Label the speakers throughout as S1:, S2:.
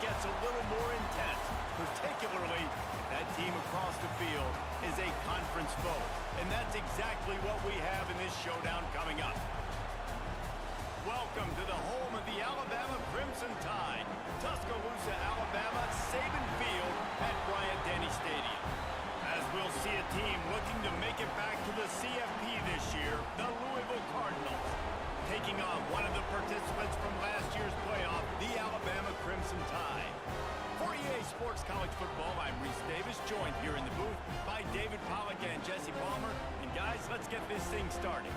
S1: gets a little more intense, particularly if that team across the field is a conference foe. And that's exactly what we have in this showdown coming up. Welcome to the home of the Alabama Crimson Tide, Tuscaloosa, Alabama, Saban Field at Bryant-Denny Stadium. As we'll see a team looking to make it back to the CFP this year, the Louisville Cardinals, taking on one of the participants from last year's playoff, the Alabama Crimson Tide. For EA Sports College Football, I'm Reese Davis, joined here in the booth by David Pollack and Jesse Palmer. And guys, let's get this thing started.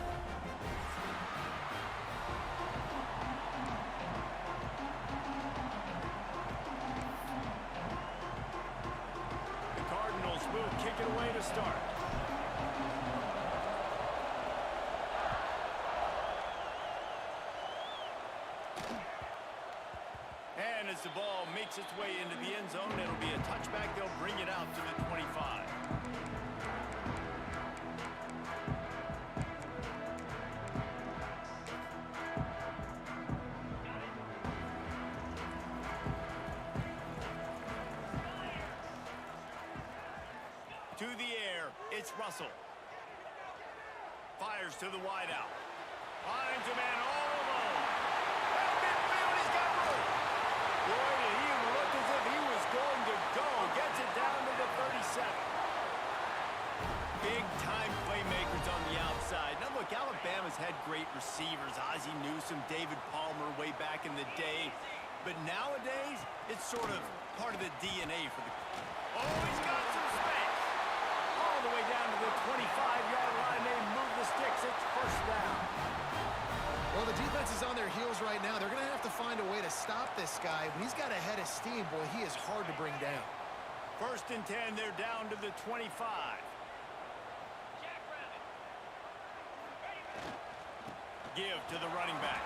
S1: The Cardinals will kick it away to start. And as the ball makes its way into the end zone, it'll be a touchback. They'll bring it out to the 25. To the air, it's Russell. Fires to the wideout. Finds a man all alone. At midfield, he's got room. Boy, did he look as if he was going to go. Gets it down to the 37. Big-time playmakers on the outside. Now, look, Alabama's had great receivers. Ozzie Newsome, David Palmer way back in the day. But nowadays, it's sort of part of the DNA for the... Oh, he's got some space. All the way down to the 25-yard line. They move the sticks. It's first down.
S2: Well, the defense is on their heels right now. They're going to have to find a way to stop this guy. When he's got a head of steam, boy, he is hard to bring down.
S1: First and 10, they're down to the 25. Give to the running back.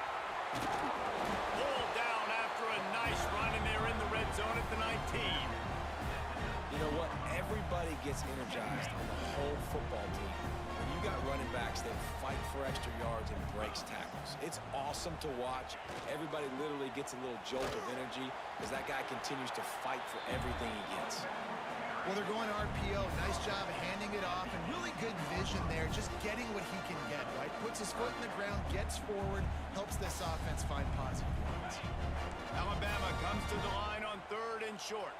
S1: Pulled down after a nice run, and they're in the red zone at the 19.
S3: You know what? Everybody gets energized on the whole football team. When you got running backs that fight for extra yards and breaks tackles. It's awesome to watch. Everybody literally gets a little jolt of energy as that guy continues to fight for everything he gets.
S2: Well, they're going RPO. Nice job handing it off, and really good vision there, just getting what he can get, right? Puts his foot in the ground, gets forward, helps this offense find positive points.
S1: Alabama comes to the line on 3rd and short.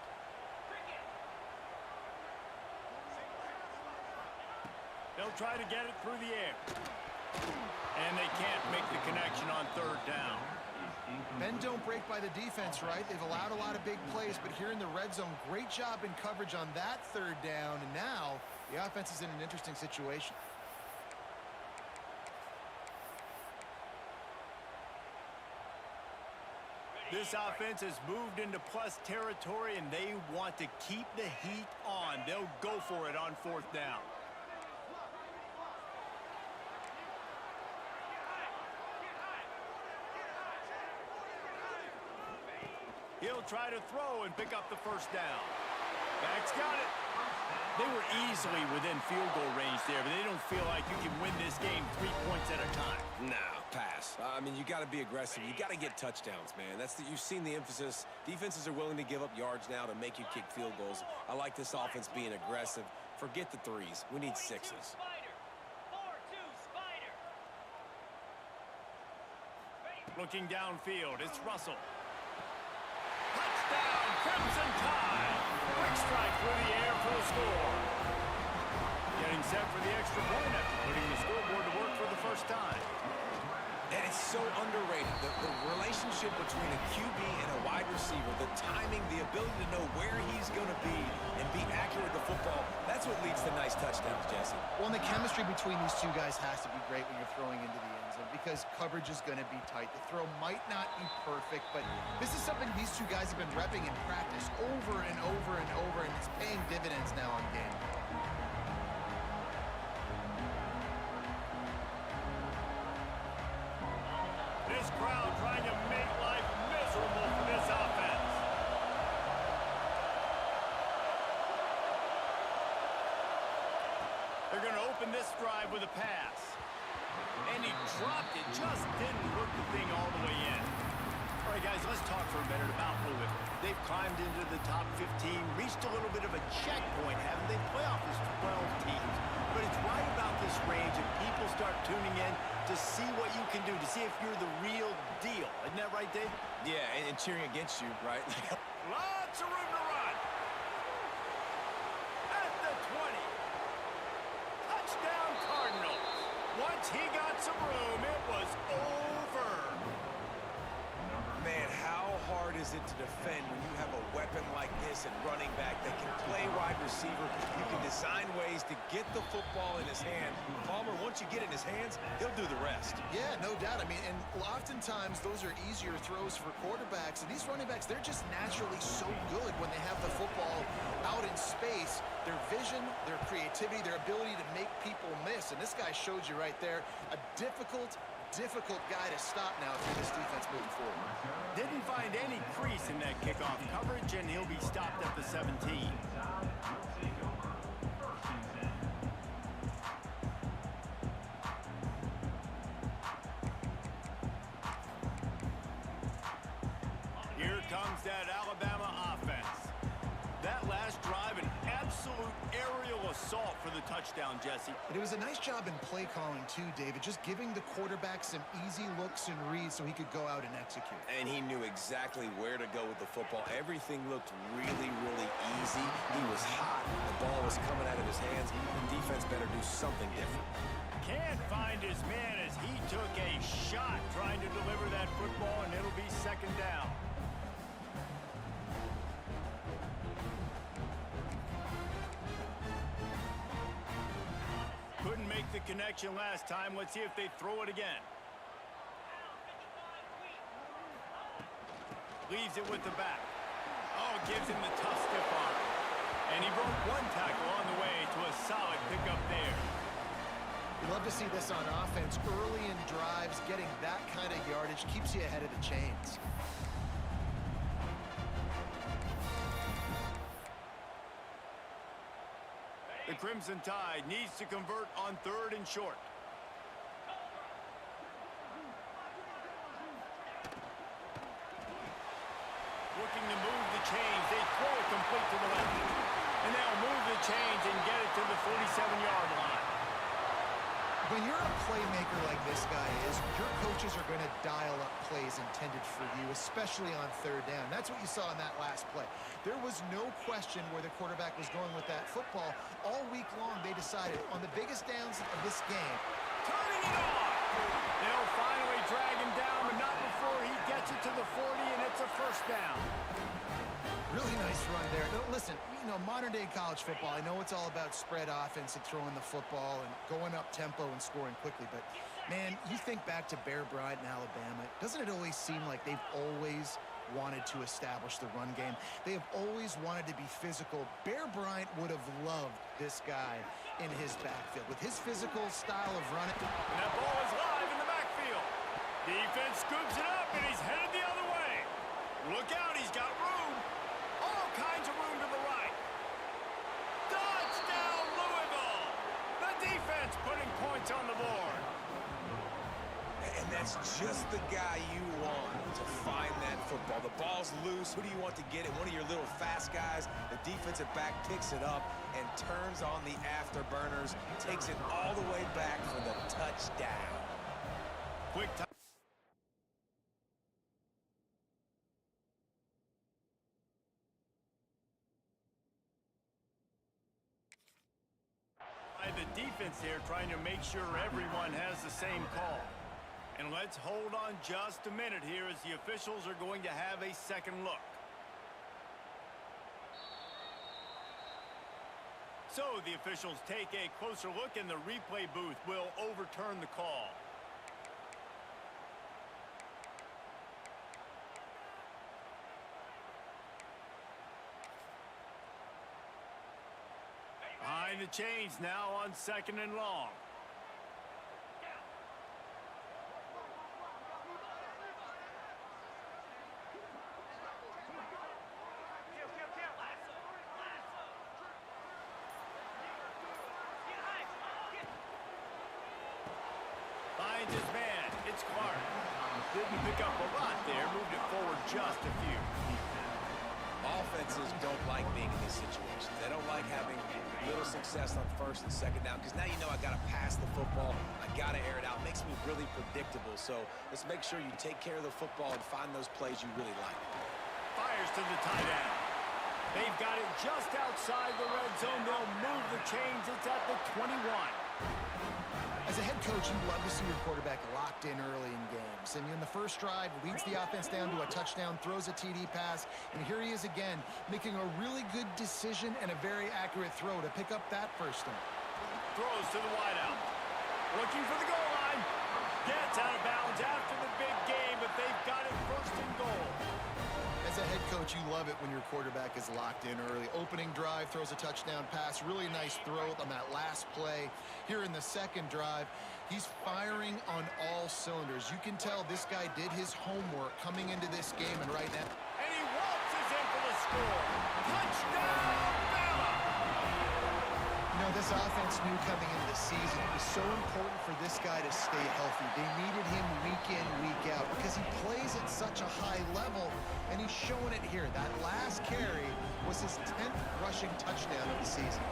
S1: They'll try to get it through the air. And they can't make the connection on 3rd down.
S2: Bend don't break by the defense, right? They've allowed a lot of big plays, but here in the red zone, great job in coverage on that 3rd down. And now the offense is in an interesting situation.
S1: This offense has moved into plus territory, and they want to keep the heat on. They'll go for it on 4th down. He'll try to throw and pick up the 1st down. Back's got it. They were easily within field goal range there, but they don't feel like you can win this game 3 points at a time.
S3: Nah, pass. I mean, you got to be aggressive. You got to get touchdowns, man. You've seen the emphasis. Defenses are willing to give up yards now to make you kick field goals. I like this offense being aggressive. Forget the 3s. We need 6s.
S1: Looking downfield, it's Russell. Touchdown, Crimson Tide. Quick strike through the air for the score. Getting set for the extra point after putting the scoreboard to work for the first time.
S3: And it's so underrated. The relationship between a QB and a wide receiver, the timing, the ability to know where he's going to be and be accurate with the football, that's what leads to nice touchdowns, Jesse.
S2: Well, and the chemistry between these two guys has to be great when you're throwing into the end zone because coverage is going to be tight. The throw might not be perfect, but this is something these two guys have been repping in practice over and over and over, and it's paying dividends now on game.
S1: This crowd trying to make life miserable for this offense. They're going to open this drive with a pass. And he dropped it, just didn't hook the thing all the way in. All right, guys, let's talk for a minute about Louisville. They've climbed into the top 15, reached a little bit of a checkpoint, haven't they? Playoff is 12 teams. But it's right about this range and people start tuning in to see what you can do, to see if you're the real deal. Isn't that right, Dave?
S3: Yeah, and cheering against you, right?
S1: Lots of room to run. At the 20. Touchdown Cardinals. Once he got some room, it was over.
S3: Man, how hard is it to defend when you have a weapon like this at running back that can play wide receiver? You can design ways to get the football in his hand. Palmer, once you get it in his hands, he'll do the rest.
S2: Yeah, no doubt. I mean, and oftentimes those are easier throws for quarterbacks. And these running backs, they're just naturally so good when they have the football out in space. Their vision, their creativity, their ability to make people miss. And this guy showed you right there, a difficult guy to stop now through this defense moving forward.
S1: Didn't find any crease in that kickoff coverage, and he'll be stopped at the 17. Here comes that Alabama offense. That last drive, an absolute aerial assault for the touchdown, Jesse.
S2: And it was a nice job in play calling too, David, just giving the quarterback some easy looks and reads so he could go out and execute.
S3: And he knew exactly where to go with the football. Everything looked really, really easy. He was hot. The ball was coming out of his hands. The defense better do something different.
S1: Can't find his man as he took a shot trying to deliver that football, and it'll be second down. Couldn't make the connection last time. Let's see if they throw it again. Leaves it with the back. Oh, gives him the tough stiff arm. And he broke one tackle on the way to a solid pickup there.
S2: We love to see this on offense. Early in drives, getting that kind of yardage keeps you ahead of the chains.
S1: The Crimson Tide needs to convert on 3rd and short. Looking to move the chains. They throw it complete to the left. And they'll move the chains and get it to the 47-yard line.
S2: When you're a playmaker like this guy is, your coaches are going to dial up plays intended for you, especially on 3rd down. That's what you saw in that last play. There was no question where the quarterback was going with that football. All week long, they decided on the biggest downs of this game.
S1: Turning it on. They'll finally drag him down, but not before he gets it to the 40, and it's a first down.
S2: Really nice run there. No, listen, you know, modern-day college football, I know it's all about spread offense and throwing the football and going up tempo and scoring quickly, but, man, you think back to Bear Bryant in Alabama, doesn't it always seem like they've always wanted to establish the run game? They have always wanted to be physical. Bear Bryant would have loved this guy in his backfield. With his physical style of running.
S1: And that ball is live in the backfield. Defense scoops it up, and he's headed the other way. Look out, he's got room. All kinds of room to the right. Touchdown, Louisville! The defense putting points on the board.
S3: And that's just the guy you want to find that football. The ball's loose. Who do you want to get it? One of your little fast guys. The defensive back picks it up and turns on the afterburners. Takes it all the way back for the touchdown.
S1: Quick time. The defense here trying to make sure everyone has the same call. And let's hold on just a minute here as the officials are going to have a second look. So the officials take a closer look and the replay booth will overturn the call. Behind the chains now on 2nd and long. Finds his man. It's Clark. Didn't pick up a lot there. Moved it forward just a few.
S3: Offenses don't like being in these situations. They don't like having little success on first and second down because now you know I got to pass the football. I got to air it out. It makes me really predictable. So let's make sure you take care of the football and find those plays you really like.
S1: Fires to the tight end. They've got it just outside the red zone. They'll move the chains. It's at the 21.
S2: As a head coach, you love to see your quarterback locked in early in games. And in the first drive, leads the offense down to a touchdown, throws a TD pass, and here he is again, making a really good decision and a very accurate throw to pick up that first down.
S1: Throws to the wideout. Looking for the goal line. Gets out of bounds after the big game, but they've got it first and goal.
S2: As a head coach, you love it when your quarterback is locked in early. Opening drive, throws a touchdown pass. Really nice throw on that last play. Here in the second drive, he's firing on all cylinders. You can tell this guy did his homework coming into this game, and right now...
S1: And he waltzes in for the score. Touchdown, Bama!
S2: You know, this offense knew coming into the season it was so important for this guy to stay healthy. They needed him week in, week out because he plays at such a high level, and he's showing it here. That last carry was his 10th rushing touchdown of the season.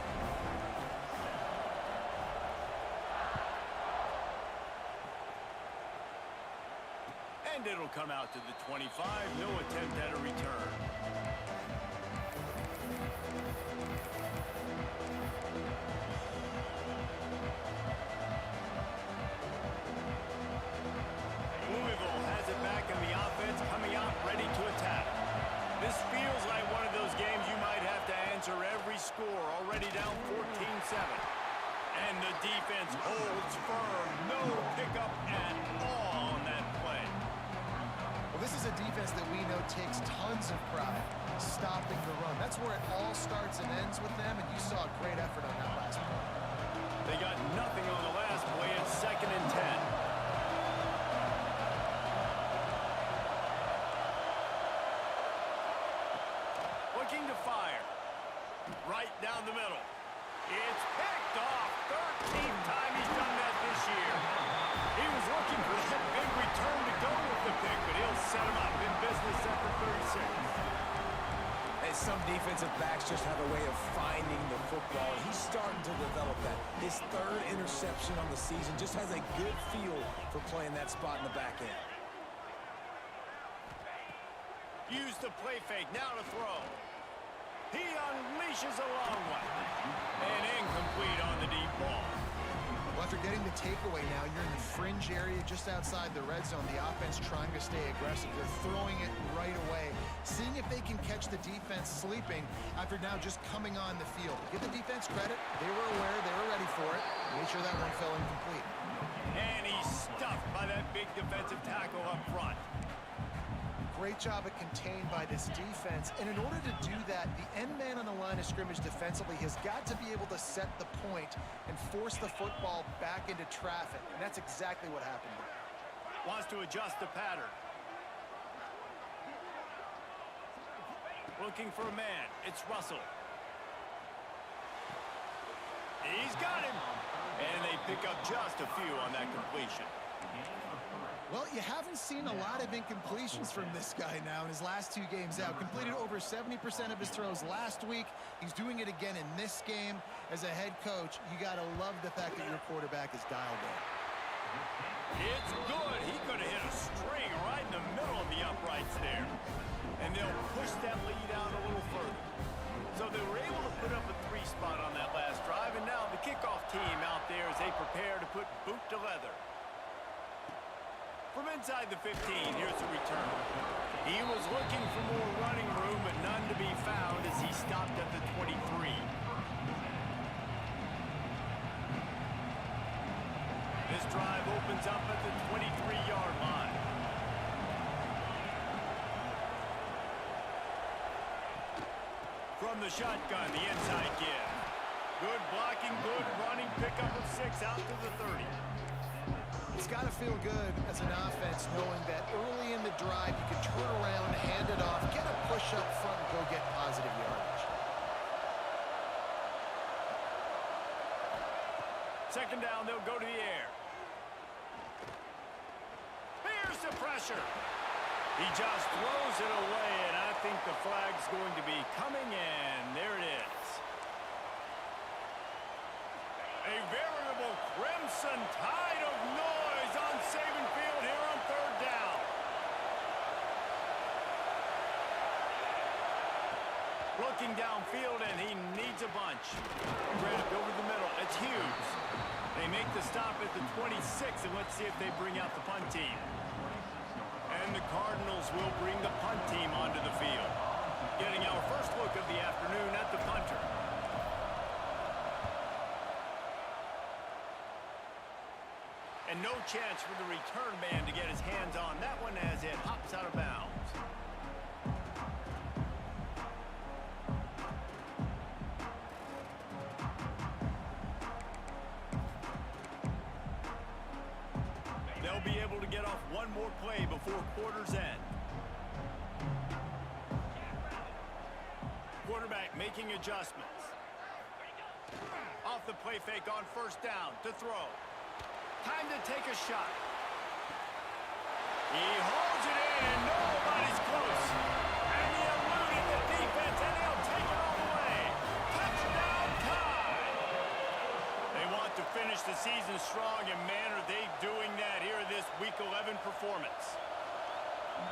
S1: And it'll come out to the 25. No attempt at a return. Louisville has it back in the offense, coming out ready to attack. This feels like one of those games you might have to answer every score. Already down 14-7. And the defense holds firm. No pickup at all on that play.
S2: Well, this is a defense that we know takes tons of pride stopping the run. That's where it all starts and ends with them, and you saw a great effort on that last play.
S1: They got nothing on the last play. It's 2nd and 10. Looking to fire. Right down the middle. It's picked off. 13th time he's done that this year. He was looking for that big return to go with the pick, but he'll set him up in business after 36.
S3: And some defensive backs just have a way of finding the football. He's starting to develop that. His 3rd interception on the season just has a good feel for playing that spot in the back end.
S1: Use the play fake. Now to throw. He unleashes a long one. And incomplete on the deep ball.
S2: Well, after getting the takeaway now, you're in the fringe area just outside the red zone. The offense trying to stay aggressive. They're throwing it right away, seeing if they can catch the defense sleeping after now just coming on the field. Give the defense credit. They were aware. They were ready for it. Made sure that one fell incomplete.
S1: And he's stuffed by that big defensive tackle up front.
S2: Great job at contained by this defense. And in order to do that, the end man on the line of scrimmage defensively has got to be able to set the point and force the football back into traffic. And that's exactly what happened there.
S1: Wants to adjust the pattern. Looking for a man. It's Russell. He's got him. And they pick up just a few on that completion.
S2: Well, you haven't seen a lot of incompletions from this guy now in his last 2 games out. Completed over 70% of his throws last week. He's doing it again in this game. As a head coach, you got to love the fact that your quarterback is dialed in.
S1: It's good. He could have hit a string right in the middle of the uprights there. And they'll push that lead out a little further. So they were able to put up a 3 spot on that last drive, and now the kickoff team out there as they prepare to put boot to leather. From inside the 15, here's the return. He was looking for more running room, but none to be found as he stopped at the 23. This drive opens up at the 23-yard line. From the shotgun, the inside give. Good blocking, good running, pickup of 6 out to the 30.
S2: It's got to feel good as an offense knowing that early in the drive you can turn around, hand it off, get a push up front, and go get positive yardage. 2nd down, they'll go to the air. Here's the pressure.
S1: pressure. He just throws it away, and I think the flag's going to be coming in. There it is. A veritable crimson tide of noise on Saban Field here on third down. Looking downfield, and he needs a bunch. Grabbed over the middle. It's Hughes. They make the stop at the 26, and let's see if they bring out the punt team. And the Cardinals will bring the punt team onto the field. Getting our first look of the afternoon at the punter. And no chance for the return man to get his hands on that one as it hops out of bounds. They'll be able to get off one more play before quarter's end. Quarterback making adjustments. Off the play fake on first down to throw. Time to take a shot. He holds it in, and nobody's close. And he eluded the defense, and he'll take it all the way. Touchdown Tide! They want to finish the season strong, and man, are they doing that here in this Week 11 performance.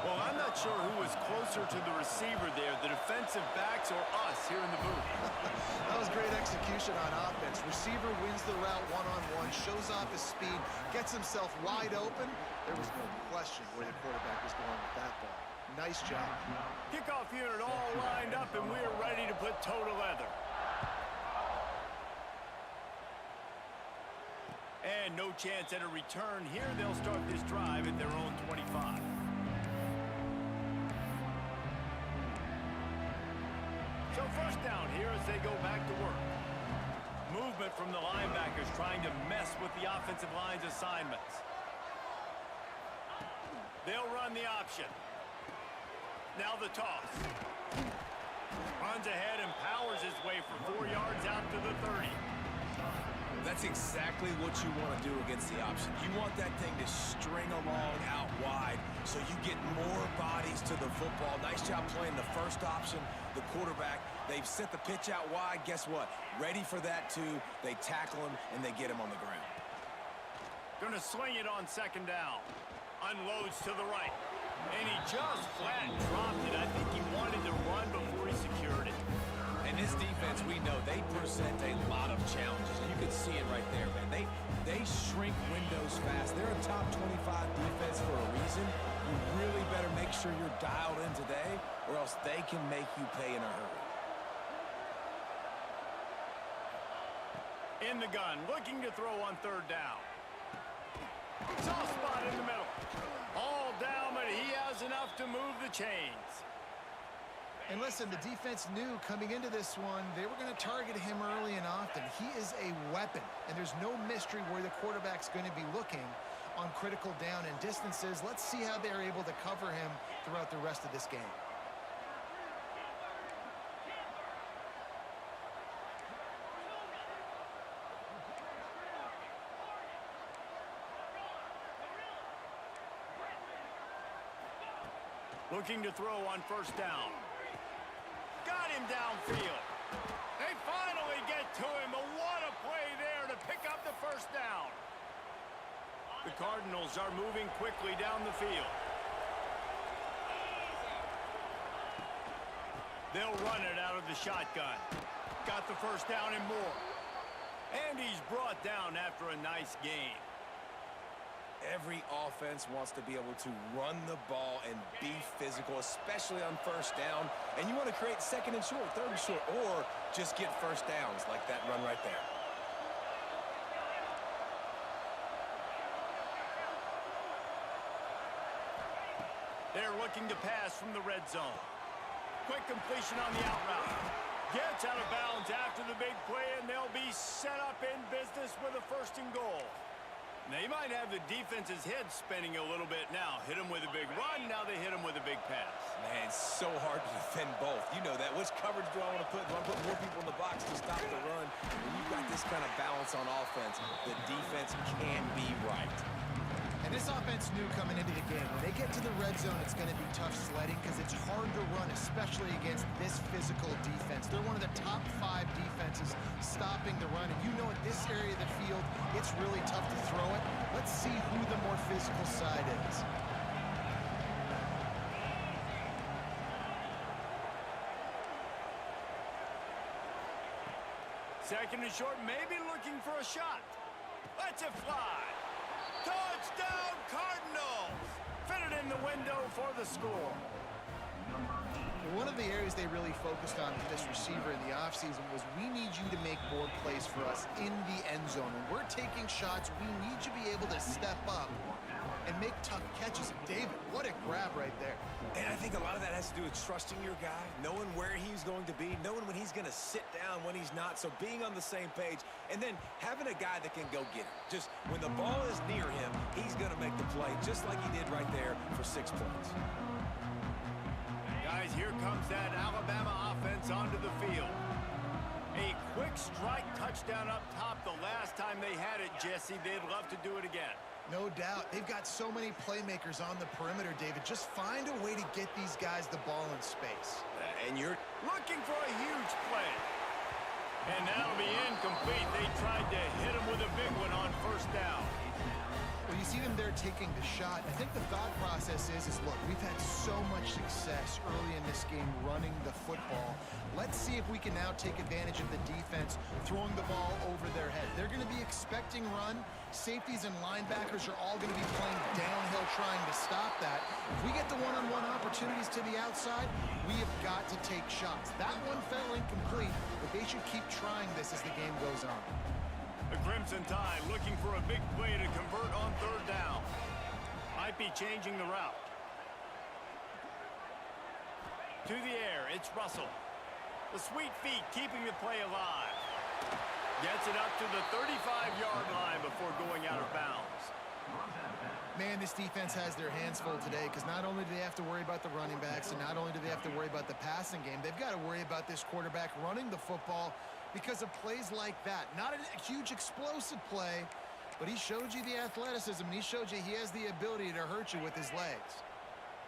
S1: Well, I'm not sure who was closer to the receiver there, the defensive backs or us here in the booth.
S2: That was great execution on offense. Receiver wins the route one-on-one, shows off his speed, gets himself wide open. There was no question where the quarterback was going with that ball. Nice job.
S1: Kickoff unit all lined up, and we're ready to put toe to leather. And no chance at a return here. They'll start this drive at their own 25. So first down here as they go back to work. Movement from the linebackers trying to mess with the offensive line's assignments. They'll run the option. Now the toss. Runs ahead and powers his way for 4 yards out to the 30.
S3: That's exactly what you want to do against the option. You want that thing to string along out wide so you get more bodies to the football. Nice job playing the first option, the quarterback. They've set the pitch out wide. Guess what? Ready for that too. They tackle him, and they get him on the ground.
S1: Gonna swing it on second down. Unloads to the right. And he just flat dropped it. I think he wanted to run before he secured it.
S3: And this defense, we know, they present a lot of challenges. And you can see it right there, man. They shrink windows fast. They're a top 25 defense for a reason. You really better make sure you're dialed in today, or else they can make you pay in a hurry.
S1: In the gun, looking to throw on third down. Soft spot in the middle. All down, but he has enough to move the chains.
S2: And listen, the defense knew coming into this one, they were going to target him early and often. He is a weapon, and there's no mystery where the quarterback's going to be looking on critical down and distances. Let's see how they're able to cover him throughout the rest of this game.
S1: Looking to throw on first down. Got him downfield. They finally get to him, but what a play there to pick up the first down. The Cardinals are moving quickly down the field. They'll run it out of the shotgun. Got the first down and more. And he's brought down after a nice gain.
S3: Every offense wants to be able to run the ball and be physical, especially on first down. And you want to create second and short, third and short, or just get first downs like that run right there.
S1: They're looking to pass from the red zone. Quick completion on the out route. Gets out of bounds after the big play, and they'll be set up in business with a first and goal. They might have the defense's head spinning a little bit now. Hit him with a big run, now they hit him with a big pass.
S3: Man, it's so hard to defend both. You know that. Which coverage do I want to put? Do I put more people in the box to stop the run? When you've got this kind of balance on offense, the defense can be right.
S2: And This offense knew coming into the game, when they get to the red zone, it's going to be tough sledding because it's hard to run, especially against this physical defense. They're one of the top 5 defenses stopping the run, and you know at this area of the field, it's really tough to throw it. Let's see who the more physical side is.
S1: Second and short, maybe looking for a shot. Let's it fly. Touchdown, Cardinals! Fitted in the window for the score.
S2: One of the areas they really focused on with this receiver in the offseason was we need you to make more plays for us in the end zone. When we're taking shots, we need you to be able to step up and make tough catches. And David, what a grab right there.
S3: And I think a lot of that has to do with trusting your guy, knowing where he's going to be, knowing when he's going to sit down, when he's not. So being on the same page, and then having a guy that can go get it. Just when the ball is near him, he's going to make the play, just like he did right there for 6 points.
S1: Guys, here comes that Alabama offense onto the field. A quick strike touchdown up top the last time they had it, Jesse. They'd love to do it again.
S2: No doubt. They've got so many playmakers on the perimeter, David. Just find a way to get these guys the ball in space.
S3: And you're
S1: looking for a huge play. And that'll be incomplete. They tried to hit him with a big one on first down.
S2: Well, you see them there taking the shot. I think the thought process is look, we've had so much success early in this game running the football. Let's see if we can now take advantage of the defense throwing the ball over their head. They're going to be expecting run. Safeties and linebackers are all going to be playing downhill trying to stop that. If we get the one-on-one opportunities to the outside, we have got to take shots. That one fell incomplete, but they should keep trying this as the game goes on.
S1: The Crimson Tide looking for a big play to convert on third down. Might be changing the route. To the air, it's Russell. The sweet feet keeping the play alive. Gets it up to the 35-yard line before going out of bounds.
S2: Man, this defense has their hands full today because not only do they have to worry about the running backs and not only do they have to worry about the passing game, they've got to worry about this quarterback running the football because of plays like that. Not a huge explosive play, but he showed you the athleticism, and he showed you he has the ability to hurt you with his legs.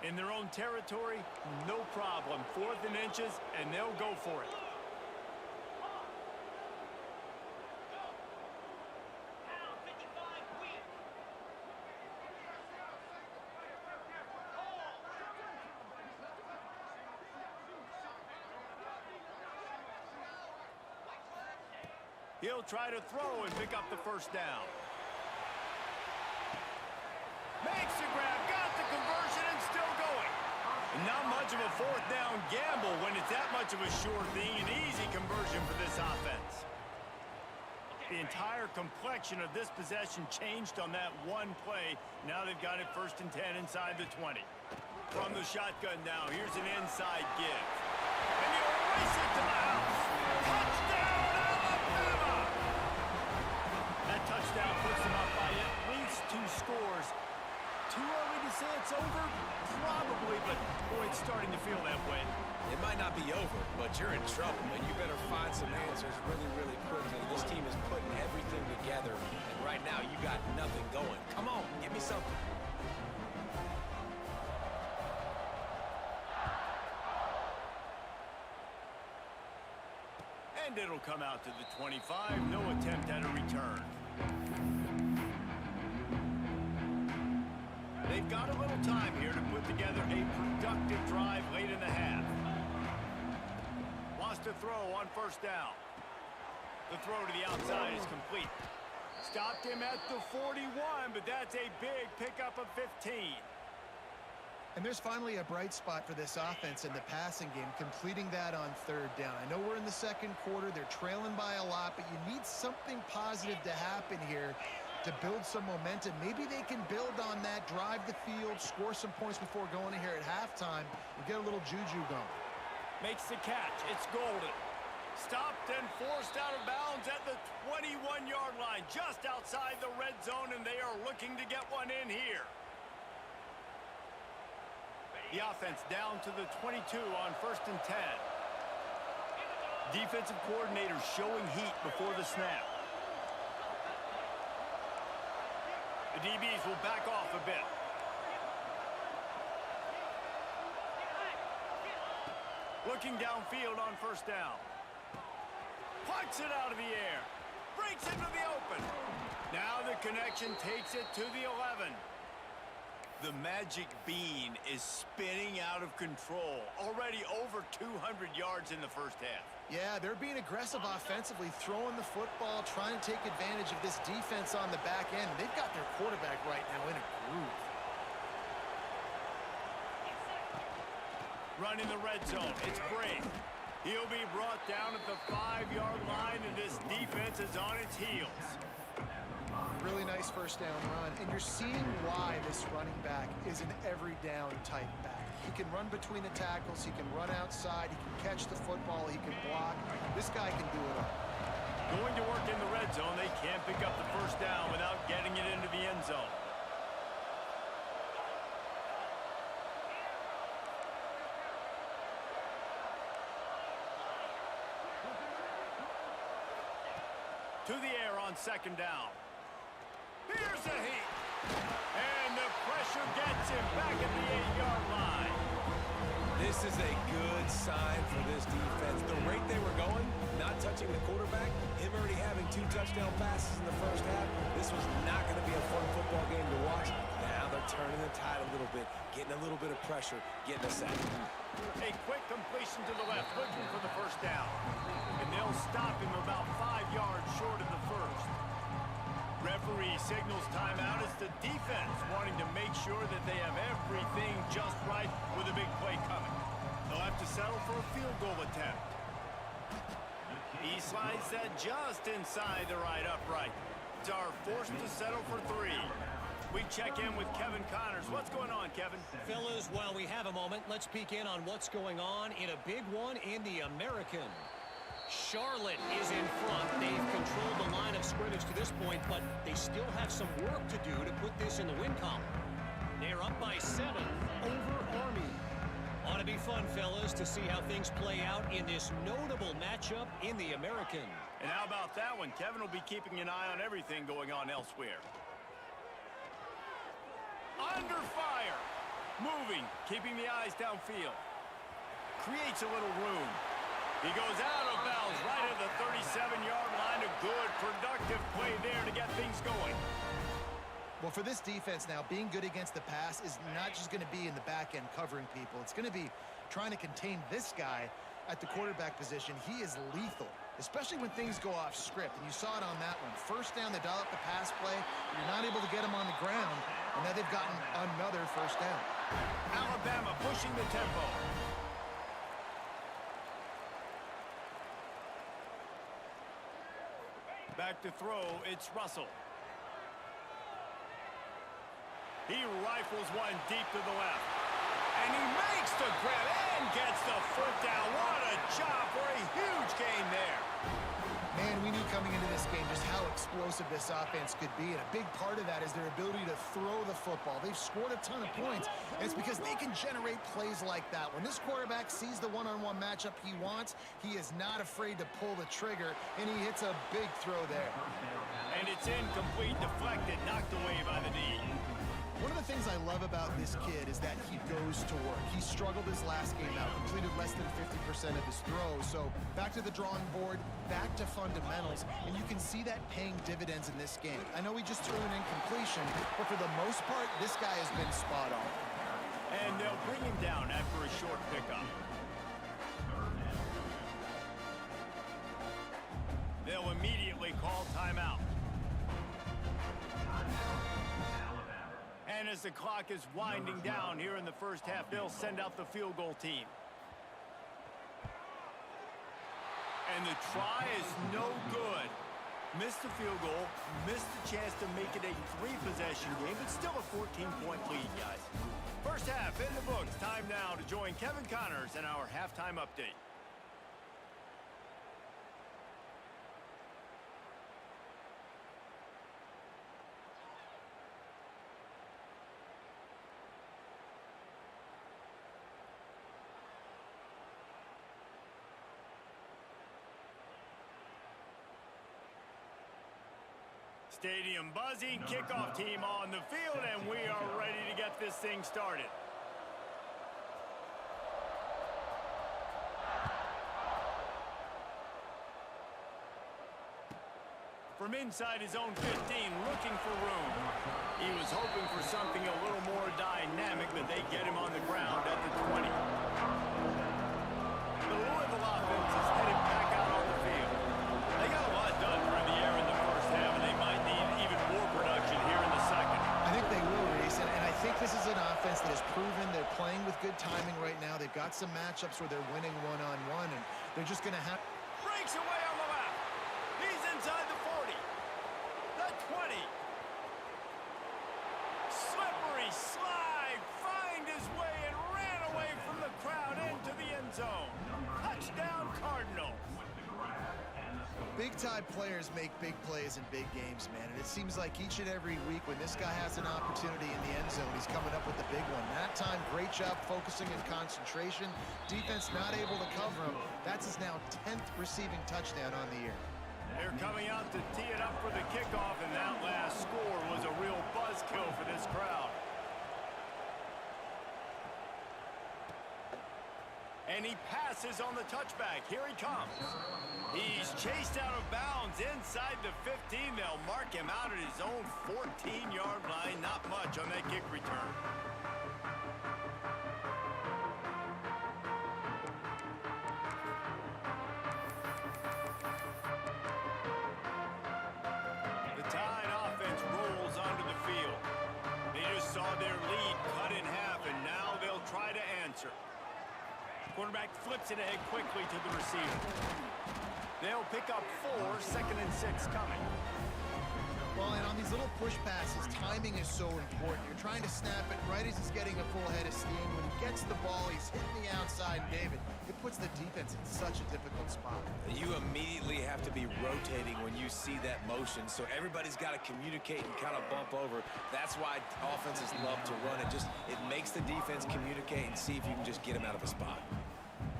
S1: In their own territory, no problem. 4th and inches, and they'll go for it. He'll try to throw and pick up the first down. Makes the grab, got the conversion, and still going. Not much of a 4th down gamble when it's that much of a sure thing. An easy conversion for this offense. The entire complexion of this possession changed on that one play. Now they've got it 1st and 10 inside the 20. From the shotgun now, here's an inside give. And he'll race it to the house. Touchdown, Alabama! That touchdown puts them up by at least 2 scores. Too early to say it's over? Probably, but boy, it's starting to feel that way.
S3: It might not be over, but you're in trouble, and you better find some answers really, really quickly. This team is putting everything together, and right now you got nothing going. Come on, give me something.
S1: And it'll come out to the 25. No attempt at a return. They've got a little time here to put together a productive drive late in the half. Wants to throw on first down. The throw to the outside is complete. Stopped him at the 41, but that's a big pickup of 15.
S2: And there's finally a bright spot for this offense in the passing game, completing that on third down. I know we're in the second quarter. They're trailing by a lot, but you need something positive to happen here to build some momentum. Maybe they can build on that, drive the field, score some points before going in here at halftime, and get a little juju going.
S1: Makes the catch. It's golden. Stopped and forced out of bounds at the 21-yard line, just outside the red zone, and they are looking to get one in here. The offense down to the 22 on 1st and 10. Defensive coordinator showing heat before the snap. The DBs will back off a bit. Looking downfield on first down. Punts it out of the air. Breaks into the open. Now the connection takes it to the 11. The magic bean is spinning out of control. Already over 200 yards in the first half.
S2: Yeah, they're being aggressive offensively, throwing the football, trying to take advantage of this defense on the back end. They've got their quarterback right now in a groove.
S1: Running the red zone. It's Brave. He'll be brought down at the 5-yard line, and this defense is on its heels.
S2: Really nice first down run, and you're seeing why this running back is an every down type back. He can run between the tackles, he can run outside, he can catch the football, he can block. This guy can do it all.
S1: Going to work in the red zone, they can't pick up the first down without getting it into the end zone. To the air on second down. Here's a heat. And the pressure gets him back at the 8-yard line.
S3: This is a good sign for this defense. The rate they were going, not touching the quarterback, him already having 2 touchdown passes in the first half, this was not going to be a fun football game to watch. Now they're turning the tide a little bit, getting a little bit of pressure, getting a sack.
S1: A quick completion to the left, looking for the first down. And they'll stop him about 5 yards short of the first. Referee signals timeout as the defense wanting to make sure that they have everything just right with a big play coming. They'll have to settle for a field goal attempt. He slides that just inside the right upright. Are forced to settle for 3. We check in with Kevin Connors. What's going on, Kevin?
S4: Fellas, while we have a moment, let's peek in on what's going on in a big one in the American. Charlotte is in front. They've controlled the line of scrimmage to this point, but they still have some work to do to put this in the win column. They're up by 7 over Army. Ought to be fun, fellas, to see how things play out in this notable matchup in the American.
S1: And how about that one? Kevin will be keeping an eye on everything going on elsewhere. Under fire. Moving, keeping the eyes downfield. Creates a little room. He goes out of bounds right at the 37-yard line. A good, productive play there to get things going.
S2: Well, for this defense now, being good against the pass is not just going to be in the back end covering people. It's going to be trying to contain this guy at the quarterback position. He is lethal, especially when things go off script. And you saw it on that one. First down, they dial up the pass play. You're not able to get him on the ground, and now they've gotten another first down.
S1: Alabama pushing the tempo. Back to throw, it's Russell. He rifles one deep to the left. And he makes the grab and gets the foot down. What a job for a huge gain there.
S2: Man, we knew coming into this game just how explosive this offense could be, and a big part of that is their ability to throw the football. They've scored a ton of points, and it's because they can generate plays like that. When this quarterback sees the one-on-one matchup he wants, he is not afraid to pull the trigger, and he hits a big throw there.
S1: And it's incomplete, deflected, knocked away by the D.
S2: One of the things I love about this kid is that he goes to work. He struggled his last game out, completed less than 50% of his throws. So back to the drawing board, back to fundamentals, and you can see that paying dividends in this game. I know he just threw an incompletion, but for the most part, this guy has been spot on.
S1: And they'll bring him down after a short pickup. They'll immediately call timeout. And as the clock is winding down here in the first half, they'll send out the field goal team. And the try is no good. Missed the field goal, missed the chance to make it a 3-possession game, but still a 14-point lead, guys. First half in the books. Time now to join Kevin Connors in our halftime update. Stadium buzzing, kickoff team on the field, and we are ready to get this thing started. From inside his own 15, looking for room. He was hoping for something a little more dynamic, but they get him on the ground at the 20. The Louisville offense is headed back out on the field. They got a lot done through the air in the first half, and they might need even more production here in the second.
S2: I think they will, Reese, and I think this is an offense that has proven they're playing with good timing right now. They've got some matchups where they're winning one-on-one, and they're just going to have...
S1: Breaks away on the left. He's inside the 40. The 20. Slippery slide. Find his way and ran away from the crowd into the end zone. Touchdown, Cardinals.
S2: Big-time players make big plays in big games, man, and it seems like each and every week when this guy has an opportunity in the end zone, he's coming up with the big one. That time, great job focusing and concentration. Defense not able to cover him. That's his now 10th receiving touchdown on the year.
S1: They're coming out to tee it up for the kickoff, and that last score was a real buzzkill for this crowd. And he passes on the touchback. Here he comes. He's chased out of bounds inside the 15. They'll mark him out at his own 14-yard line. Not much on that kick return. The Tide offense rolls onto the field. They just saw their lead cut in half, and now they'll try to answer. Quarterback flips it ahead quickly to the receiver. They'll pick up 4, 2nd and 6 coming.
S2: Well, and on these little push passes, timing is so important. You're trying to snap it right as he's getting a full head of steam. When he gets the ball, he's hitting the outside, David. It puts the defense in such a difficult spot.
S3: You immediately have to be rotating when you see that motion, so everybody's got to communicate and kind of bump over. That's why offenses love to run it. It makes the defense communicate and see if you can just get them out of a spot.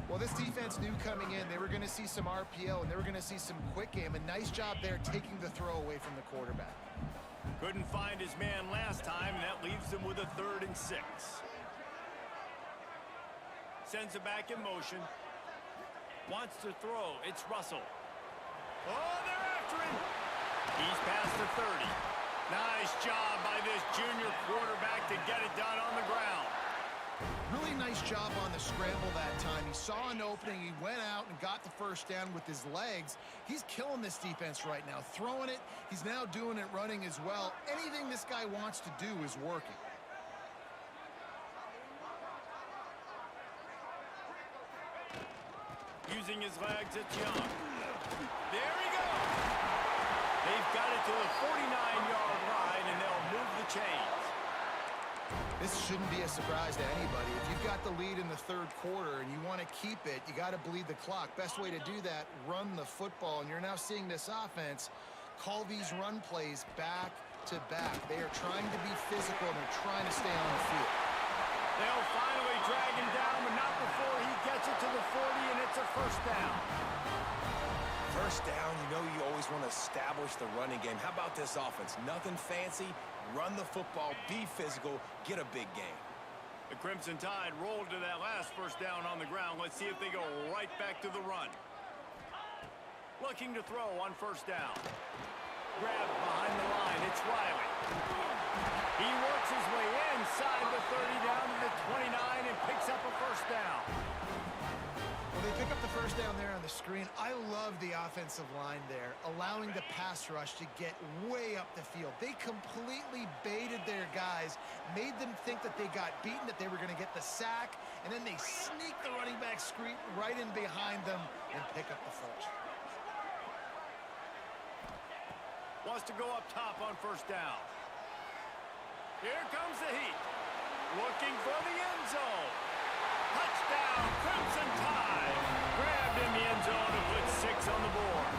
S2: Well, this defense knew coming in they were going to see some RPO and they were going to see some quick game. A nice job there taking the throw away from the quarterback.
S1: Couldn't find his man last time, and that leaves him with a 3rd and 6. Sends it back in motion. Wants to throw. It's Russell. Oh, they're after him. He's past the 30. Nice job by this junior quarterback to get it done on the ground.
S2: Really nice job on the scramble that time. He saw an opening. He went out and got the first down with his legs. He's killing this defense right now. Throwing it. He's now doing it running as well. Anything this guy wants to do is working.
S1: Using his legs, it's Young. There he goes. They've got it to the 49-yard line, and they'll move the chains.
S2: This shouldn't be a surprise to anybody. If you've got the lead in the 3rd quarter and you want to keep it, you got to bleed the clock. Best way to do that, run the football. And you're now seeing this offense call these run plays back to back. They are trying to be physical, and they're trying to stay on the field.
S1: They'll finally drag him down, but not before he gets it to the 40, and it's a 1st down.
S3: First down, you always want to establish the running game. How about this offense? Nothing fancy. Run the football, be physical, get a big game.
S1: The Crimson Tide rolled to that last 1st down on the ground. Let's see if they go right back to the run. Looking to throw on 1st down. Grab behind the line. It's Riley. He works his way inside the 30 down to the 29 and picks up a 1st down.
S2: Well, they pick up the 1st down there on the screen. I love the offensive line there, allowing the pass rush to get way up the field. They completely baited their guys, made them think that they got beaten, that they were going to get the sack, and then they sneak the running back screen right in behind them and pick up the 1st.
S1: Wants to go up top on 1st down. Here comes the heat. Looking for the end zone. Touchdown, Crimson Tide. Grabbed in the end zone and put 6 on the board.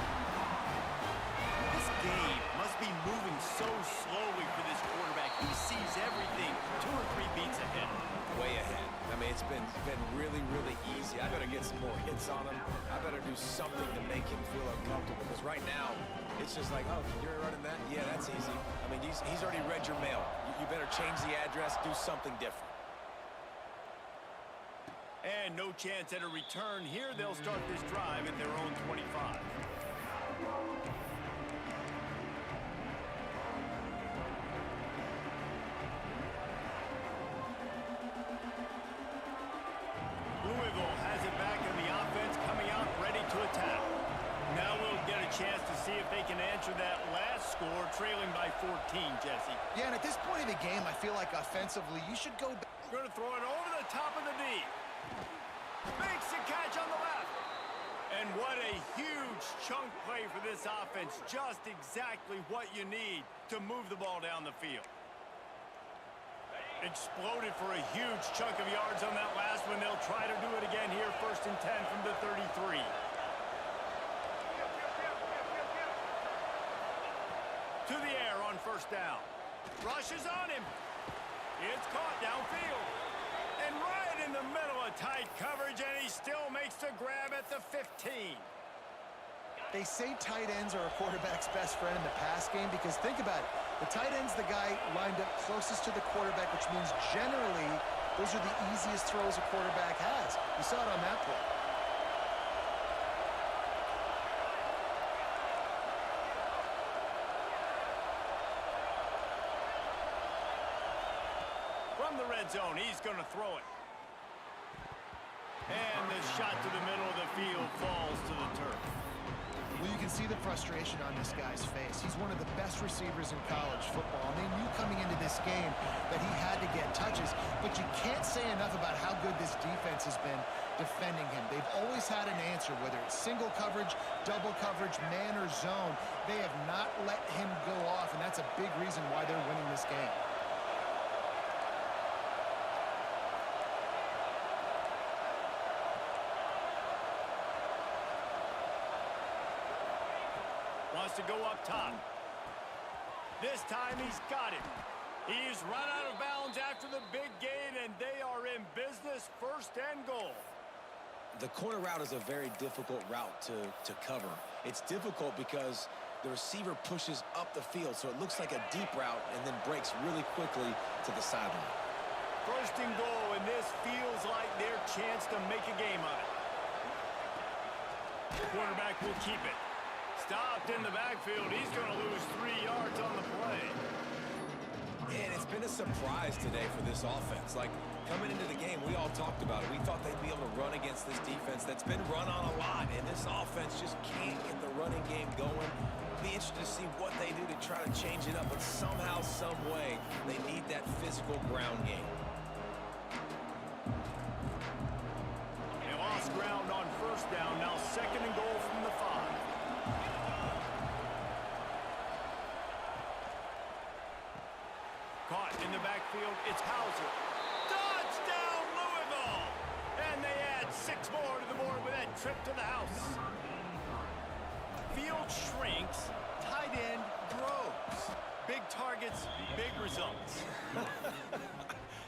S1: This game must be moving so slowly for this quarterback. He sees everything 2 or 3 beats ahead.
S3: Way ahead. I mean, it's been really, really easy. I better get some more hits on him. I better do something to make him feel uncomfortable, because right now, It's just like, oh, you're running that? Yeah, that's easy. I mean, he's already read your mail. You better change the address, do something different.
S1: And no chance at a return here. They'll start this drive at their own 25. Louisville has it back in the offense, coming out ready to attack. Now we'll get a chance to see if they can answer that last score, trailing by 14, Jesse.
S2: Yeah, and at this point in the game, I feel like offensively, you should go back.
S1: Going to throw it over the top of the knee. Makes the catch on the left. And what a huge chunk play for this offense. Just exactly what you need to move the ball down the field. Exploded for a huge chunk of yards on that last one. They'll try to do it again here, 1st and 10 from the 33. To the air on 1st down. Rushes on him. It's caught downfield. And right in the middle of tight coverage, and he still makes the grab at the 15.
S2: They say tight ends are a quarterback's best friend in the pass game because think about it. The tight end's the guy lined up closest to the quarterback, which means generally those are the easiest throws a quarterback has. You saw it on that play.
S1: From the red zone, he's going to throw it. And the shot to the middle of the field falls to the turf.
S2: Well, you can see the frustration on this guy's face. He's one of the best receivers in college football, and they knew coming into this game that he had to get touches, but you can't say enough about how good this defense has been defending him. They've always had an answer, whether it's single coverage, double coverage, man or zone. They have not let him go off, and that's a big reason why they're winning this game.
S1: Wants to go up top. This time he's got it. He's run out of bounds after the big gain, and they are in business, 1st and goal.
S3: The corner route is a very difficult route to cover. It's difficult because the receiver pushes up the field, so it looks like a deep route and then breaks really quickly to the sideline.
S1: 1st and goal, and this feels like their chance to make a game of it. The quarterback will keep it. Stopped in the backfield. He's going to lose 3 yards on the play.
S3: And it's been a surprise today for this offense. Like, coming into the game, we all talked about it. We thought they'd be able to run against this defense that's been run on a lot, and this offense just can't get the running game going. Be interested to see what they do to try to change it up, but somehow, some way, they need that physical ground game.
S1: They lost ground on 1st down. Now 2nd and goal from the 5. Caught in the backfield, it's Hauser. Touchdown, Louisville! And they add 6 more to the board with that trip to the house. Field shrinks, tight end grows. Big targets, big results.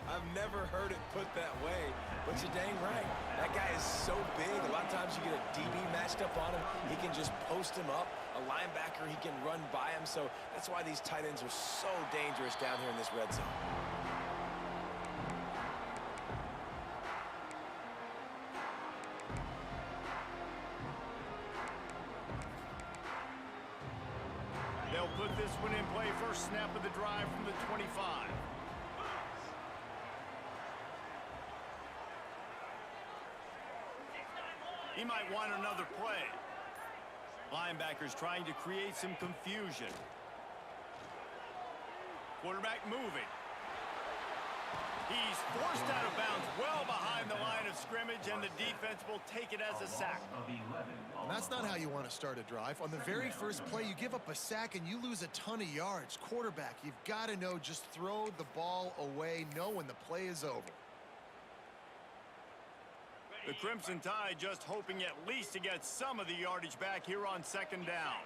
S3: I've never heard it put that way, but you're dang right. That guy is so big. A lot of times you get a DB matched up on him. He can just post him up. A linebacker, he can run by him. So that's why these tight ends are so dangerous down here in this red zone.
S1: They'll put this one in play. 1st snap of the drive from the 25. He might want another play. Linebackers trying to create some confusion. Quarterback moving. He's forced out of bounds well behind the line of scrimmage, and the defense will take it as a sack.
S2: And that's not how you want to start a drive. On the very first play, you give up a sack and you lose a ton of yards. Quarterback, you've got to know, just throw the ball away, know when the play is over.
S1: The Crimson Tide just hoping at least to get some of the yardage back here on 2nd down.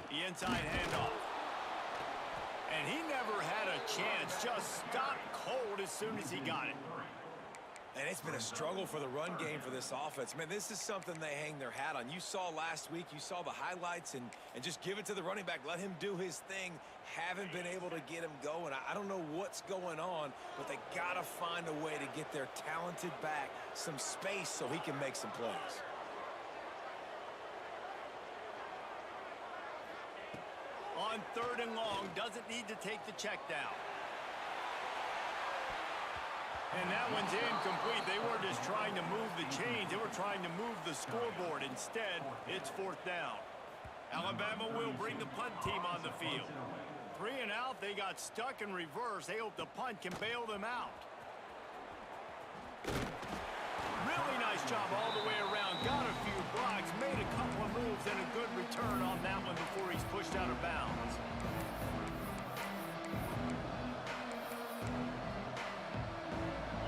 S1: The inside handoff. And he never had a chance. Just stopped cold as soon as he got it.
S3: And it's been a struggle for the run game for this offense. Man, this is something they hang their hat on. You saw last week, you saw the highlights, and just give it to the running back. Let him do his thing. Haven't been able to get him going. I don't know what's going on, but they got to find a way to get their talented back some space so he can make some plays.
S1: On 3rd and long, doesn't need to take the check down. And that one's incomplete. They weren't just trying to move the chains. They were trying to move the scoreboard. Instead, it's 4th down. Alabama will bring the punt team on the field. 3 and out. They got stuck in reverse. They hope the punt can bail them out. Really nice job all the way around. Got a few blocks. Made a couple of moves and a good return on that one before he's pushed out of bounds.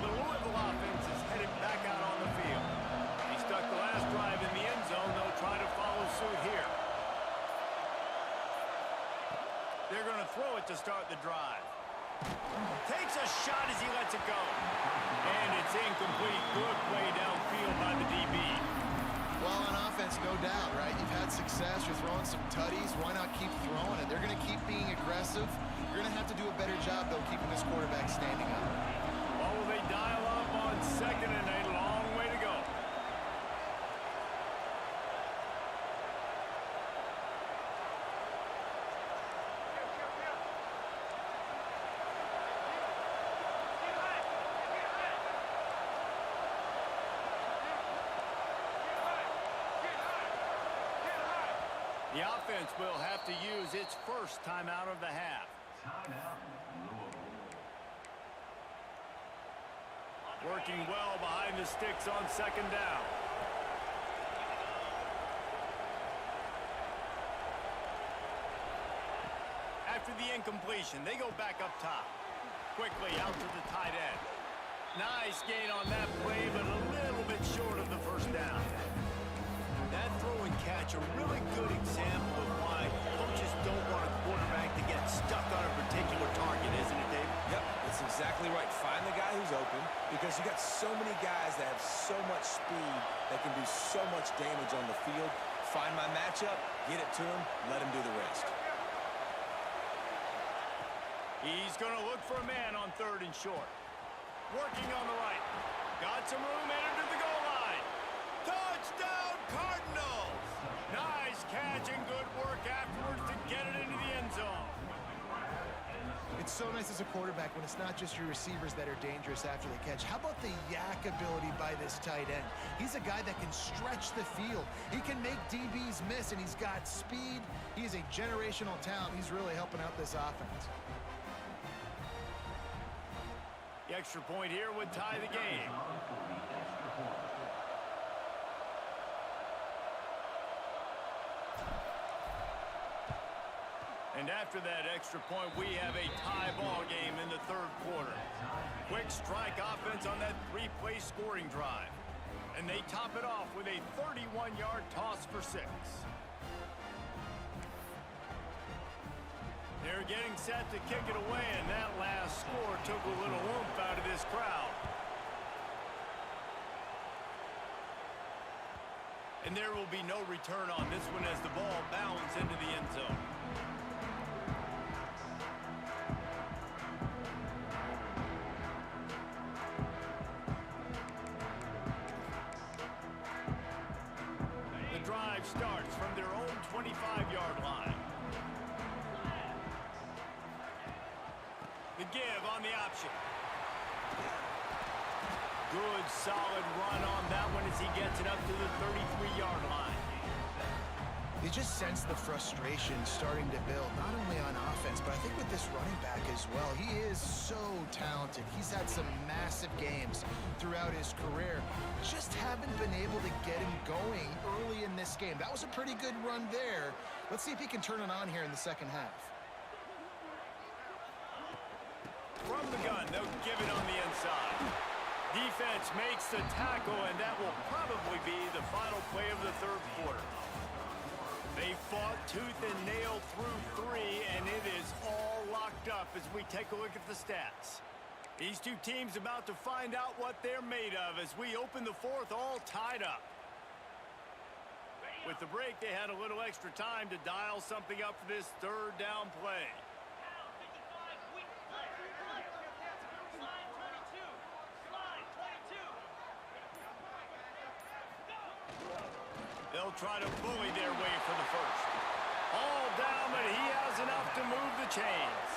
S1: The Louisville offense is headed back out on the field. He stuck the last drive in the end zone. They'll try to follow suit here. They're going to throw it to start the drive. Takes a shot as he lets it go. And it's incomplete. Good play downfield by the DB.
S2: Well, on offense, no doubt, right? You've had success. You're throwing some tutties. Why not keep throwing it? They're going to keep being aggressive. You're going to have to do a better job, though, keeping this quarterback standing up.
S1: Oh, they dial up on 2nd and a long way to go. The offense will have to use its first timeout of the half. Working well behind the sticks on 2nd down. After the incompletion, they go back up top. Quickly out to the tight end. Nice gain on that play, but a little bit short of the 1st down. That throw and catch, a really good example of why coaches don't want a quarterback to get stuck on a particular target, isn't it, David?
S3: Yep, that's exactly right. Find the guy who's open because you got so many guys that have so much speed that can do so much damage on the field. Find my matchup, get it to him, let him do the rest.
S1: He's going to look for a man on 3rd and short. Working on the right. Got some room, headed to the goal line. Touchdown, Cardinals! Nice catch and good work afterwards to get it into the end zone.
S2: It's so nice as a quarterback when it's not just your receivers that are dangerous after the catch. How about the yak ability by this tight end? He's a guy that can stretch the field. He can make DBs miss, and he's got speed. He is a generational talent. He's really helping out this offense.
S1: The extra point here would tie the game. And after that extra point, we have a tie ball game in the 3rd quarter. Quick strike offense on that 3-play scoring drive. And they top it off with a 31-yard toss for 6. They're getting set to kick it away, and that last score took a little oomph out of this crowd. And there will be no return on this one as the ball bounds into the end zone. The drive starts from their own 25-yard line. The give on the option. Good, solid run on that one as he gets it up to the 33-yard line.
S2: You just sense the frustration starting to build, not only on offense, but I think with this running back as well. He is so talented. He's had some massive games throughout his career. Just haven't been able to get him going early in this game. That was a pretty good run there. Let's see if he can turn it on here in the 2nd half.
S1: From the gun, they'll give it on the inside. Defense makes the tackle, and that will probably be the final play of the 3rd quarter. They fought tooth and nail through 3, and it is all locked up as we take a look at the stats. These two teams about to find out what they're made of as we open the fourth all tied up. With the break, they had a little extra time to dial something up for this third down play. They'll try to bully their way for the first. All down, but he has enough to move the chains.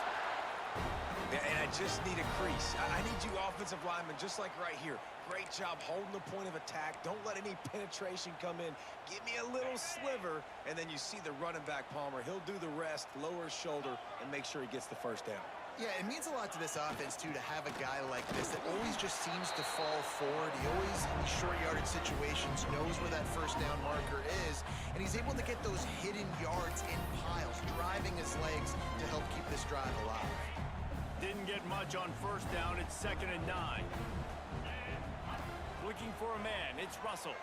S3: Yeah, and I just need a crease. I need you offensive linemen, just like right here. Great job holding the point of attack. Don't let any penetration come in. Give me a little sliver, and then you see the running back, Palmer. He'll do the rest, lower his shoulder, and make sure he gets the first down.
S2: Yeah, it means a lot to this offense, too, to have a guy like this that always just seems to fall forward. He always, in these short yardage situations, knows where that first down marker is, and he's able to get those hidden yards in piles, driving his legs to help keep this drive alive.
S1: Didn't get much on first down. It's 2nd and 9. Looking for a man. It's Russell.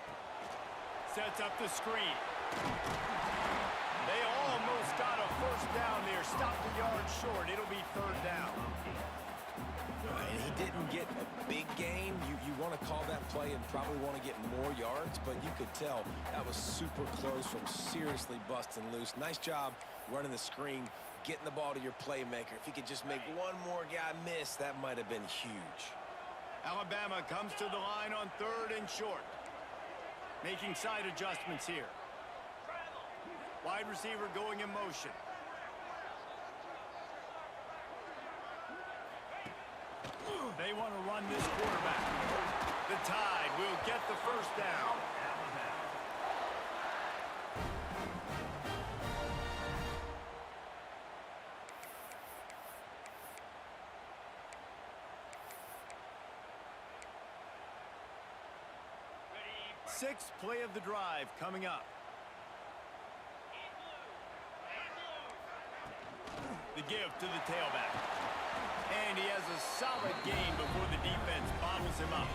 S1: Sets up the screen. They almost got a first down there. Stopped a yard short. It'll be 3rd down.
S3: And he didn't get a big gain. You want to call that play and probably want to get more yards, but you could tell that was super close from seriously busting loose. Nice job running the screen, getting the ball to your playmaker. If he could just make one more guy miss, that might have been huge.
S1: Alabama comes to the line on 3rd and short. Making side adjustments here. Wide receiver going in motion. They want to run this quarterback. The Tide will get the first down. Sixth play of the drive coming up. The give to the tailback. And he has a solid game before the defense bottles him up.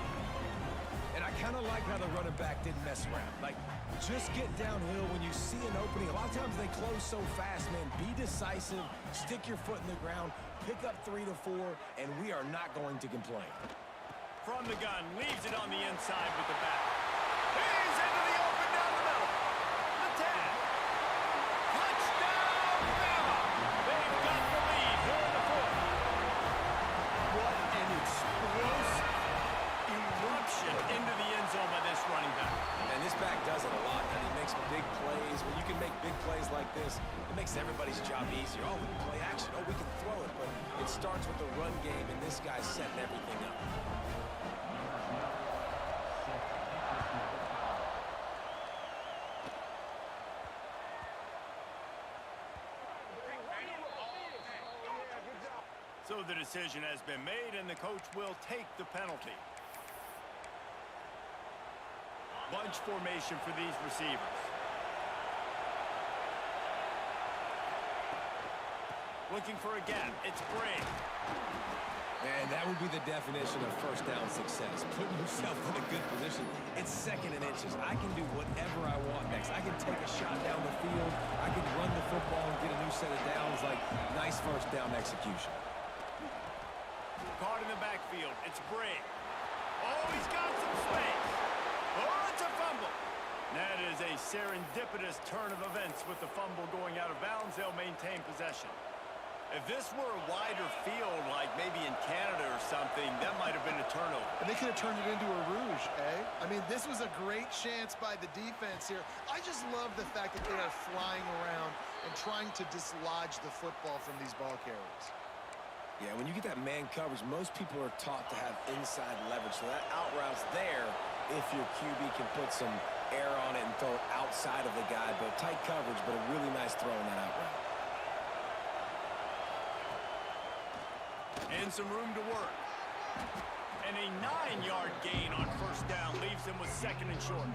S3: And I kind of like how the running back didn't mess around. Like, just get downhill when you see an opening. A lot of times they close so fast, man. Be decisive, stick your foot in the ground, pick up 3 to 4, and we are not going to complain.
S1: From the gun, leaves it on the inside with the back. He's into the open down the middle. The 10. Touchdown, Bama! They've got the lead here in the 4th. What an explosive eruption into the end zone by this running back.
S3: And this back does it a lot, and he makes big plays. When you can make big plays like this, it makes everybody's job easier. Oh, we can play action. Oh, we can throw it. But it starts with the run game, and this guy's setting everything up.
S1: So the decision has been made, and the coach will take the penalty. Bunch formation for these receivers. Looking for a gap. It's Bray.
S3: And that would be the definition of first down success. Putting yourself in a good position. It's 2nd and inches. I can do whatever I want next. I can take a shot down the field. I can run the football and get a new set of downs. Like, nice first down execution.
S1: Caught in the backfield. It's Bray. Oh, he's got some space. Oh, it's a fumble. That is a serendipitous turn of events with the fumble going out of bounds. They'll maintain possession. If this were a wider field, like maybe in Canada or something, that might have been a turnover.
S2: And they could have turned it into a rouge, eh? I mean, this was a great chance by the defense here. I just love the fact that they are flying around and trying to dislodge the football from these ball carriers.
S3: Yeah, when you get that man coverage, most people are taught to have inside leverage. So that out route's there if your QB can put some air on it and throw it outside of the guy. But tight coverage, but a really nice throw in that out route.
S1: And some room to work. And a 9-yard gain on first down leaves him with 2nd and short.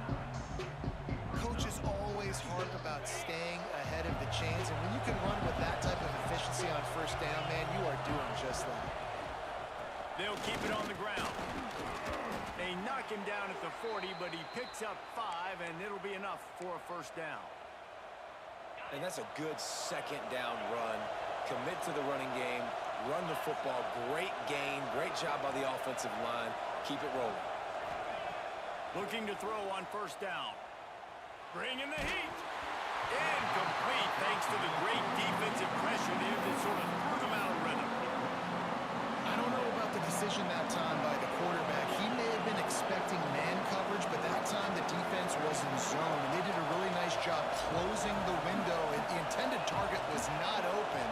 S2: Coaches always harp about staying ahead of the chains, and when you can run with that type of efficiency on first down, man, you are doing just that.
S1: They'll keep it on the ground. They knock him down at the 40, but he picks up 5, and it'll be enough for a first down.
S3: And that's a good 2nd down run. Commit to the running game, run the football. Great gain. Great job by the offensive line. Keep it rolling.
S1: Looking to throw on first down. Bringing the heat. Incomplete thanks to the great defensive pressure there that sort of threw them out of rhythm.
S2: I don't know about the decision that time by the quarterback. He may have been expecting man coverage, but that time the defense was in zone, and they did a really nice job closing the window. The intended target was not open,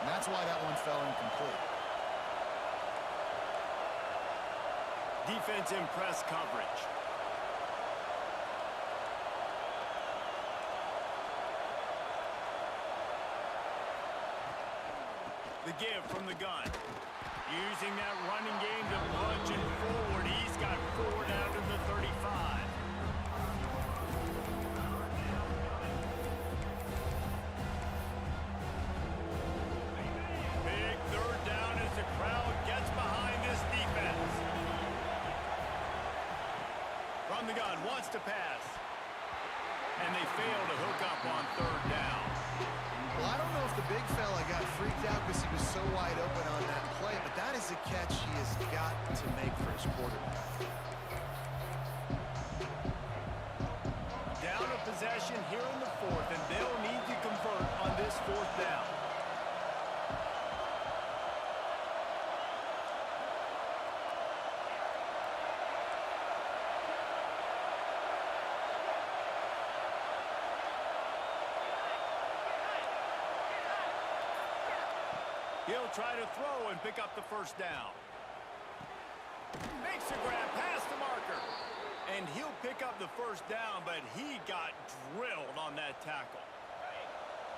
S2: and that's why that one fell incomplete.
S1: Defense in press coverage. The give from the gun. Using that running game to plunge it forward. He's got 4 down to the 35. Big third down as the crowd gets behind this defense. From the gun, wants to pass. And they fail to hook up on third down.
S2: Well, I don't know if the big fella got freaked out because he was so wide open on that play, but that is a catch he has got to make for his quarterback.
S1: Down a possession here in the fourth, and they'll need to convert on this fourth down. He'll try to throw and pick up the first down. Makes a grab past the marker. And he'll pick up the first down, but he got drilled on that tackle.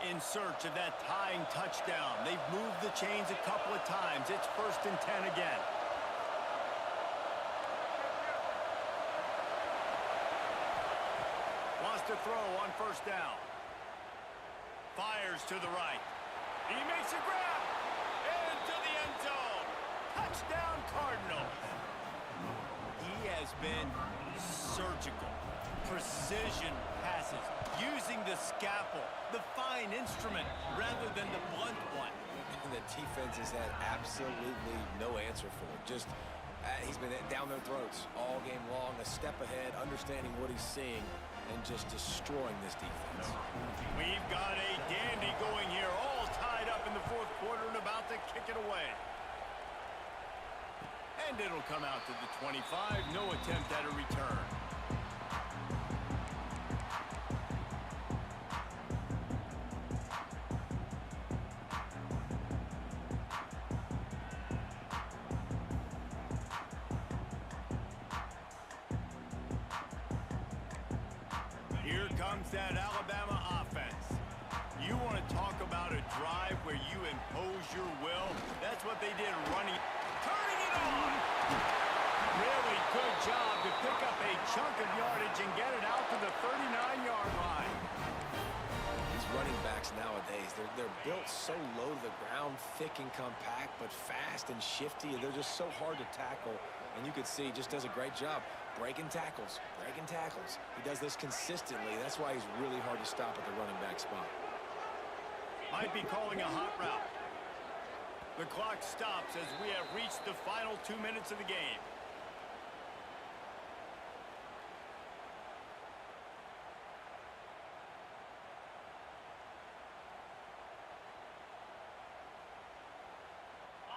S1: In search of that tying touchdown. They've moved the chains a couple of times. It's 1st and 10 again. Wants to throw on first down. Fires to the right. He makes a grab. Into the end zone. Touchdown, Cardinals. He has been surgical. Precision passes. Using the scalpel, the fine instrument, rather than the blunt one.
S3: And the defense has had absolutely no answer for it. Just, he's been down their throats all game long, a step ahead, understanding what he's seeing, and just destroying this defense.
S1: We've got a dandy going here, all tied up in the fourth quarter and about to kick it away. And it'll come out to the 25. No attempt at a return. Here comes that Alabama offense. You want to talk about a drive where you impose your will? That's what they did running. Turning it on! Really good job to pick up a chunk of yardage and get it out to the 39-yard line.
S3: These running backs nowadays, they're built so low to the ground, thick and compact, but fast and shifty. They're just so hard to tackle. And you can see he just does a great job breaking tackles, breaking tackles. He does this consistently. That's why he's really hard to stop at the running back spot.
S1: Might be calling a hot route. The clock stops as we have reached the final 2 minutes of the game.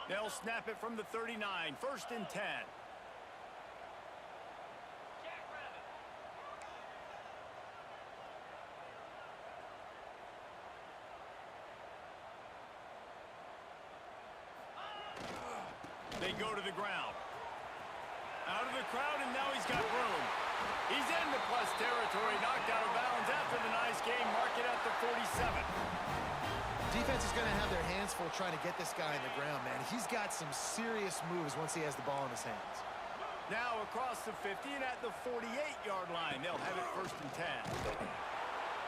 S1: They'll snap it from the 39, 1st and 10. They go to the ground. Out of the crowd, and now he's got room. He's in the plus territory, knocked out of bounds after the nice game. Mark it at the 47.
S2: Defense is going to have their hands full trying to get this guy in the ground, man. He's got some serious moves once he has the ball in his hands.
S1: Now across the 50 and at the 48-yard line. They'll have it 1st and 10.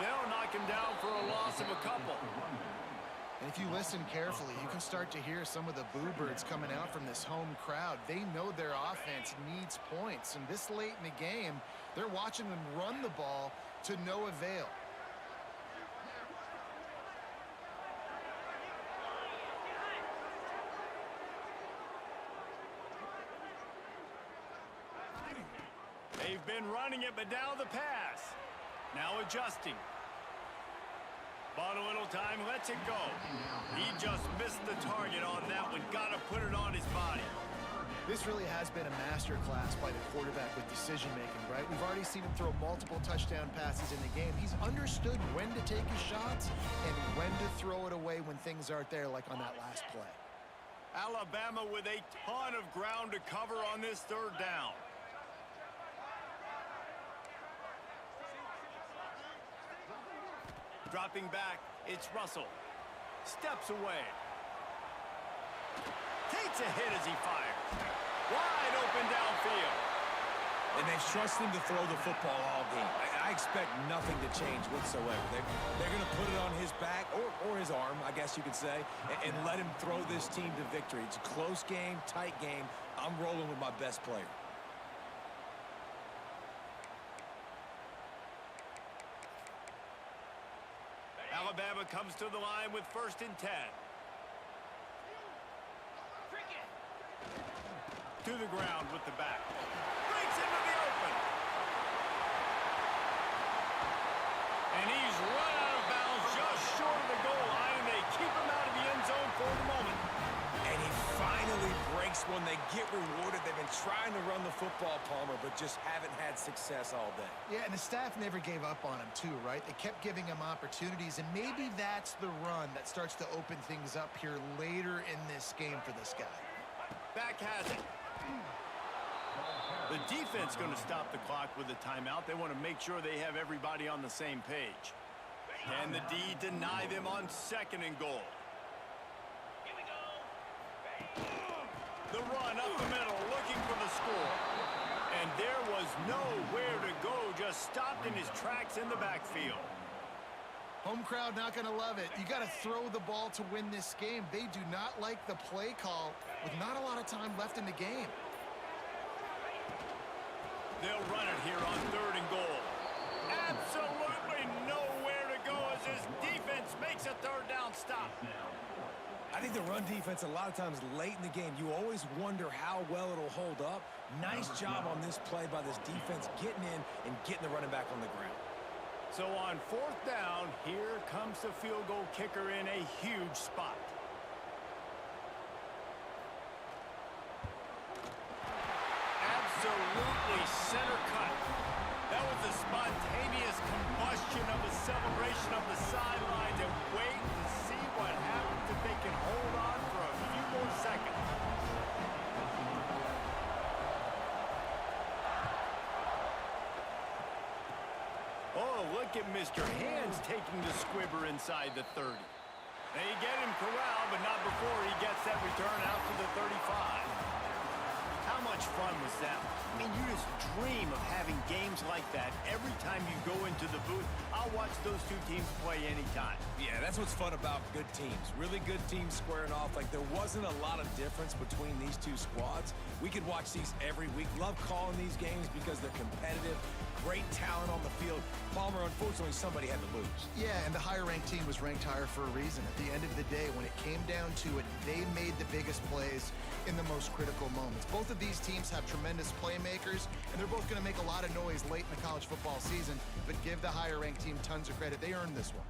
S1: They'll knock him down for a loss of a couple.
S2: And if you listen carefully, you can start to hear some of the boo birds coming out from this home crowd. They know their offense needs points. And this late in the game, they're watching them run the ball to no avail.
S1: They've been running it, but now the pass. Now adjusting. Bought a little time, lets it go. He just missed the target on that one. Got to put it on his body.
S2: This really has been a master class by the quarterback with decision-making, right? We've already seen him throw multiple touchdown passes in the game. He's understood when to take his shots and when to throw it away when things aren't there, like on that last play.
S1: Alabama with a ton of ground to cover on this third down. Dropping back, it's Russell. Steps away. Takes a hit as he fires. Wide open downfield.
S3: And they've trusted him to throw the football all game. I expect nothing to change whatsoever. They're going to put it on his back, or his arm, I guess you could say, and let him throw this team to victory. It's a close game, tight game. I'm rolling with my best player.
S1: Alabama comes to the line with 1st and 10. To the ground with the back. Breaks into the open. And he's run out of bounds just short of the goal line, and they keep him out of the end zone for the moment.
S3: And he finally breaks one. They get rewarded. They've been trying to run the football, Palmer, but just haven't had success all day.
S2: Yeah, and the staff never gave up on him too, right? They kept giving him opportunities, and maybe that's the run that starts to open things up here later in this game for this guy.
S1: Back has it. The defense going to stop the clock with a timeout. They want to make sure they have everybody on the same page. Can the D deny them on 2nd and goal? The run up the middle, looking for the score. And there was nowhere to go, just stopped in his tracks in the backfield.
S2: Home crowd not going to love it. You got to throw the ball to win this game. They do not like the play call with not a lot of time left in the game.
S1: They'll run it here on 3rd and goal. Absolutely nowhere to go as his defense makes a 3rd down stop.
S3: I think the run defense, a lot of times late in the game, you always wonder how well it'll hold up. Nice job on this play by this defense, getting in and getting the running back on the ground.
S1: So on 4th down, here comes the field goal kicker in a huge spot. Absolutely center cut. That was a spontaneous combustion of a celebration of the sidelines, and wait to see what happens if they can hold on for a few more seconds. Oh, look at Mr. Hands taking the squibber inside the 30. They get him corralled, but not before he gets that return out to the 35. How much fun was that? I mean, you just dream of having games like that every time you go into the booth. I'll watch those two teams play anytime.
S3: Yeah, that's what's fun about good teams. Really good teams squaring off. Like, there wasn't a lot of difference between these two squads. We could watch these every week. Love calling these games because they're competitive. Great talent on the field. Palmer, unfortunately, somebody had to lose.
S2: Yeah, and the higher-ranked team was ranked higher for a reason. At the end of the day, when it came down to it, they made the biggest plays in the most critical moments. Both of these teams have tremendous playmakers, and they're both going to make a lot of noise late in the college football season, but give the higher-ranked team tons of credit. They earned this one.